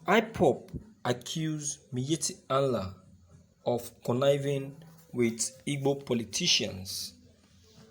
Ipob accused Miyetti of conniving with Igbo politicians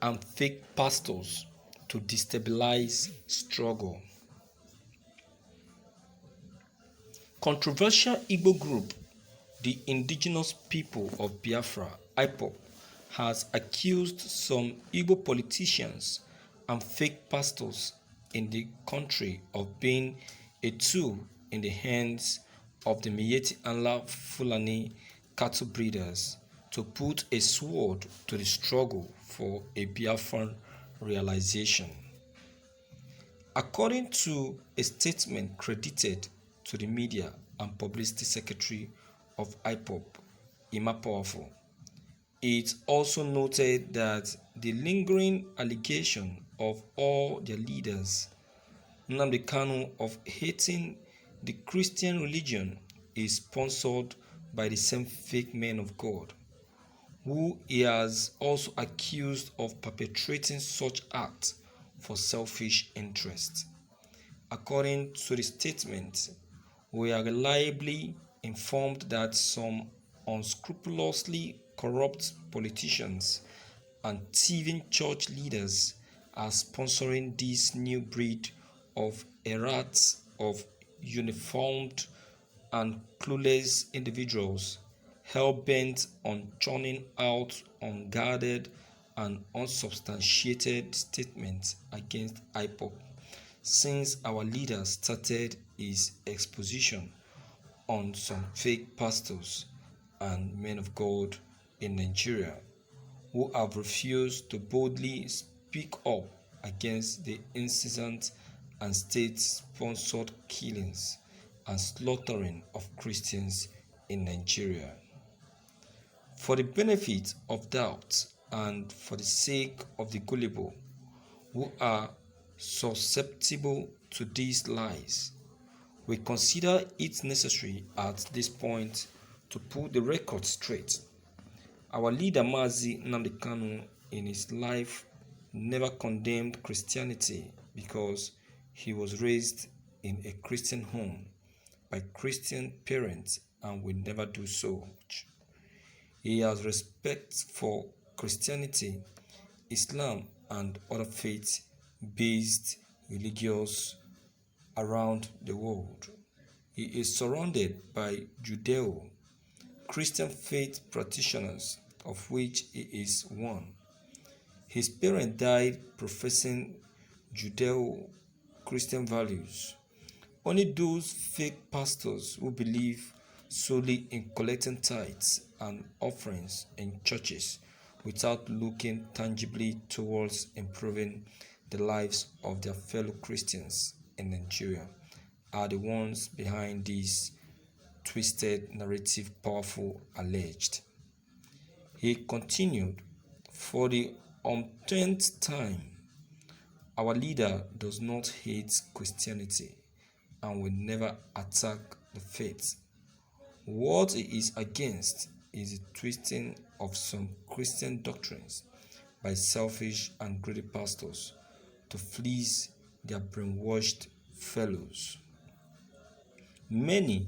and fake pastors to destabilize Strugle. Controversial Igbo group, the Indigenous People of Biafra, Ipob, has accused some Igbo politicians and fake pastors in the country of being a tool in the hands of the Miyetti Fulani cattle breeders to put a sword to the struggle for a Biafran realization. According to a statement credited to the media and publicity secretary of Ipob, Powerful, it also noted that the lingering allegation of all their leaders, Nnamdi Kanu, of hating the Christian religion is sponsored by the same fake men of God, who he has also accused of perpetrating such acts for selfish interest. According to the statement, we are reliably informed that some unscrupulously corrupt politicians and thieving church leaders are sponsoring this new breed of errats of uniformed and clueless individuals hell-bent on churning out unguarded and unsubstantiated statements against Ipob since our leader started his exposition on some fake pastors and men of God in Nigeria who have refused to boldly speak up against the incessant and state-sponsored killings and slaughtering of Christians in Nigeria. For the benefit of doubt and for the sake of the gullible who are susceptible to these lies, we consider it necessary at this point to put the record straight. Our leader Mazi Nnamdi Kanu in his life never condemned Christianity because he was raised in a Christian home by Christian parents and will never do so. He has respect for Christianity, Islam, and other faith-based religions around the world. He is surrounded by Judeo-Christian faith practitioners, of which he is one. His parents died professing Judeo-Christian values. Only those fake pastors who believe solely in collecting tithes and offerings in churches without looking tangibly towards improving the lives of their fellow Christians in Nigeria are the ones behind this twisted narrative. Powerful alleged. He continued, for the umpteenth time, our leader does not hate Christianity and will never attack the faith. What he is against is the twisting of some Christian doctrines by selfish and greedy pastors to fleece their brainwashed fellows. May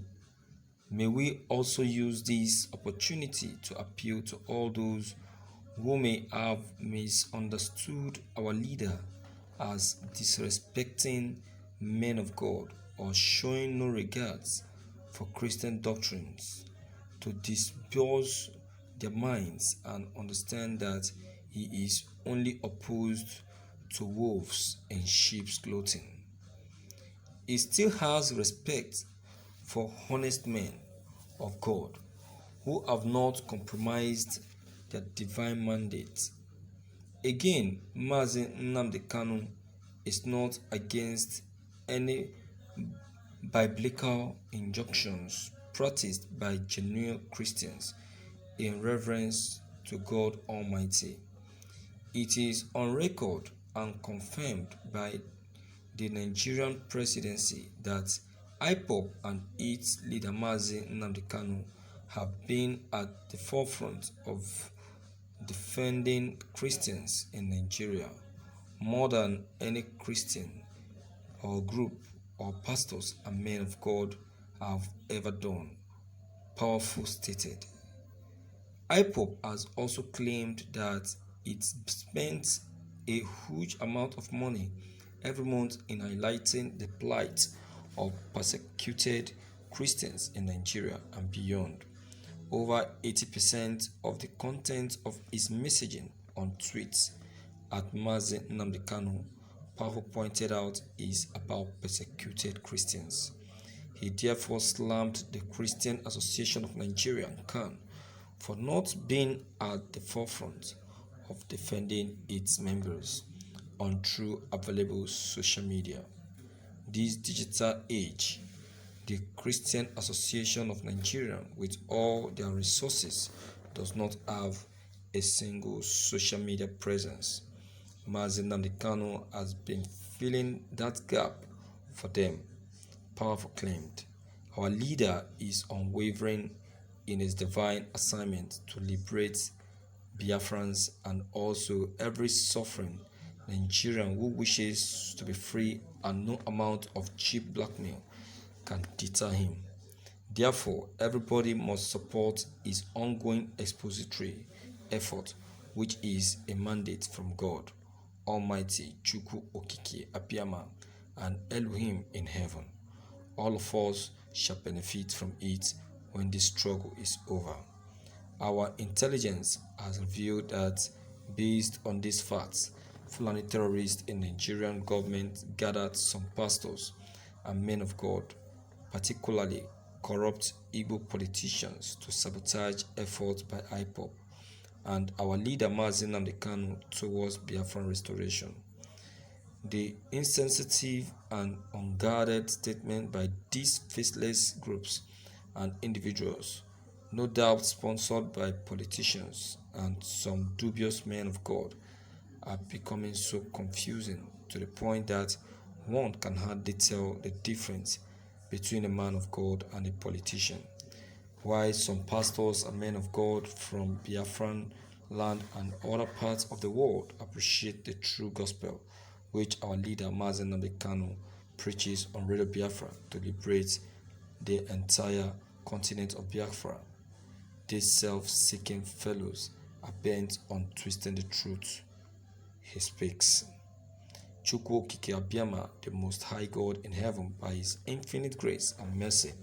we also use this opportunity to appeal to all those who may have misunderstood our leader as disrespecting men of God or showing no regards for Christian doctrines, to dispose their minds and understand that he is only opposed to wolves in sheep's clothing. He still has respect for honest men of God who have not compromised their divine mandate. Again, Mazi Nnamdi Kanu is not against any biblical injunctions practiced by genuine Christians in reverence to God Almighty. It is on record and confirmed by the Nigerian presidency that Ipob and its leader Mazi Nnamdi Kanu have been at the forefront of defending Christians in Nigeria more than any Christian or group or pastors and men of God have ever done, Powerful stated. Ipob has also claimed that it spends a huge amount of money every month in highlighting the plight of persecuted Christians in Nigeria and beyond. Over 80% of the content of his messaging on tweets at Mazi Nnamdi Kanu, Powerful pointed out, is about persecuted Christians. He therefore slammed the Christian Association of Nigeria (CAN) for not being at the forefront of defending its members on through available social media. This digital age, the Christian Association of Nigeria, with all their resources, does not have a single social media presence. Mazi Nnamdi Kanu has been filling that gap for them, Powerful claimed. Our leader is unwavering in his divine assignment to liberate Biafrans and also every suffering Nigerian who wishes to be free, and no amount of cheap blackmail can deter him. Therefore, everybody must support his ongoing expository effort, which is a mandate from God Almighty, Chukwu Okike Abiyama, and Elohim in heaven. All of us shall benefit from it when this struggle is over. Our intelligence has revealed that, based on these facts, Fulani terrorists in Nigerian government gathered some pastors and men of God, particularly corrupt Igbo politicians, to sabotage efforts by Ipob and our leader Mazi Nnamdi Kanu towards Biafran restoration. The insensitive and unguarded statement by these faceless groups and individuals, no doubt sponsored by politicians and some dubious men of God, are becoming so confusing to the point that one can hardly tell the difference between a man of God and a politician. While some pastors and men of God from Biafran land and other parts of the world appreciate the true gospel which our leader Mazi Nnamdi Kanu preaches on Radio Biafra to liberate the entire continent of Biafra, these self-seeking fellows are bent on twisting the truth. He speaks. Chukwu Okike Abiyama, the Most High God in heaven, by His infinite grace and mercy,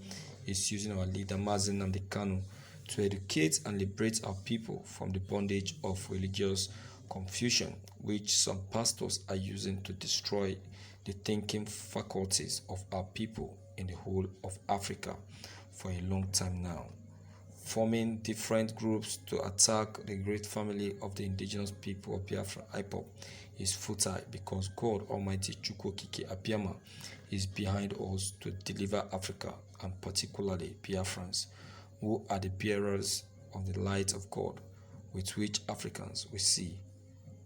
is using our leader Mazi Nnamdi Kanu to educate and liberate our people from the bondage of religious confusion, which some pastors are using to destroy the thinking faculties of our people in the whole of Africa for a long time now. Forming different groups to attack the great family of the indigenous people of Biafra, Ipob, is futile because God Almighty Chukwu Okike Abiyama is behind us to deliver Africa, and particularly Biafrans, who are the bearers of the light of God with which Africans will see.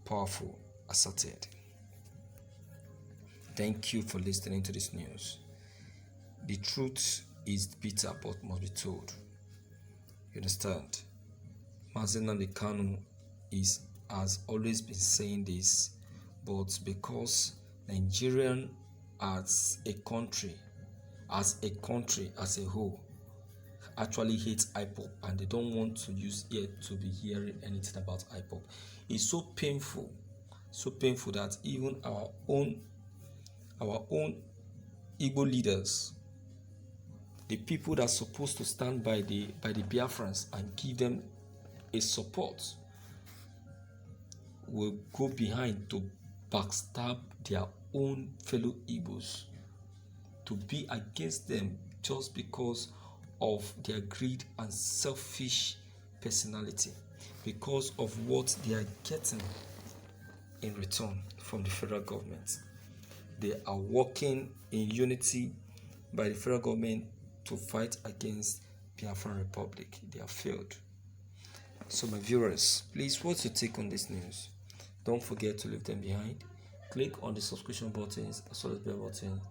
Powerful asserted. Thank you for listening to this news. The truth is bitter but must be told. You understand? Mazi Nnamdi Kanu has always been saying this, but because Nigerian as a country as a whole, actually hates Ipob and they don't want to use it to be hearing anything about Ipob. It's so painful that even our own Igbo leaders, the people that are supposed to stand by the Biafrans and give them a support, will go behind to backstab their own fellow Igbos, to be against them just because of their greed and selfish personality, because of what they are getting in return from the federal government. They are working in unity by the federal government to fight against Biafran Republic. They have failed. So my viewers, please, what's your take on this news? Don't forget to leave them behind. Click on the subscription buttons as well as bell button